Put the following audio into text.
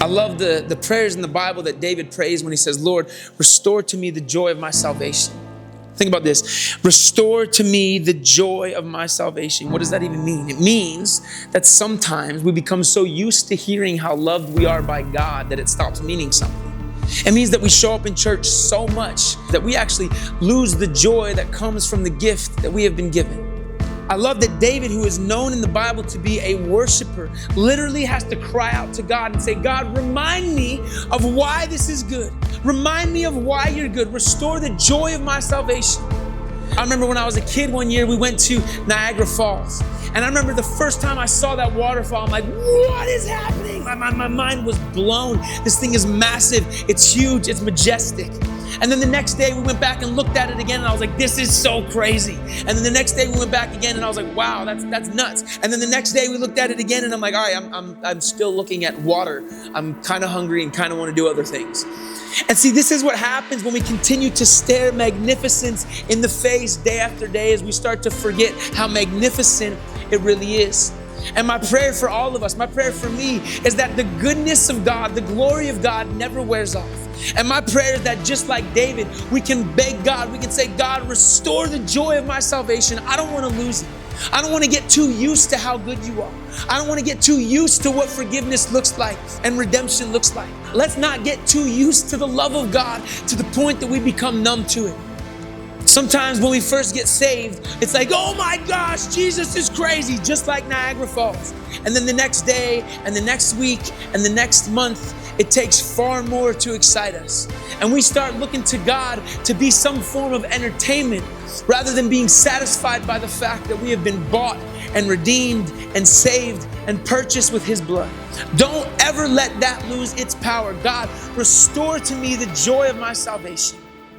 I love the prayers in the Bible that David prays when he says, Lord, restore to me the joy of my salvation. Think about this. Restore to me the joy of my salvation. What does that even mean? It means that sometimes we become so used to hearing how loved we are by God that it stops meaning something. It means that we show up in church so much that we actually lose the joy that comes from the gift that we have been given. I love that David, who is known in the Bible to be a worshiper, literally has to cry out to God and say, God, remind me of why this is good. Remind me of why you're good. Restore the joy of my salvation. I remember when I was a kid one year, we went to Niagara Falls. And I remember the first time I saw that waterfall, I'm like, what is happening? My mind was blown. This thing is massive. It's huge. It's majestic. And then the next day we went back and looked at it again and I was like, this is so crazy. And then the next day we went back again and I was like, wow, that's nuts. And then the next day we looked at it again and I'm like, all right, I'm still looking at water. I'm kind of hungry and kind of want to do other things. And see, this is what happens when we continue to stare magnificence in the face day after day as we start to forget how magnificent it really is. And my prayer for all of us, my prayer for me is that the goodness of God, the glory of God never wears off. And my prayer is that just like David, we can beg God, we can say, God, restore the joy of my salvation. I don't want to lose it. I don't want to get too used to how good you are. I don't want to get too used to what forgiveness looks like and redemption looks like. Let's not get too used to the love of God to the point that we become numb to it. Sometimes when we first get saved, it's like, oh my gosh, Jesus is crazy, just like Niagara Falls. And then the next day and the next week and the next month, it takes far more to excite us. And we start looking to God to be some form of entertainment rather than being satisfied by the fact that we have been bought and redeemed and saved and purchased with His blood. Don't ever let that lose its power. God, restore to me the joy of my salvation.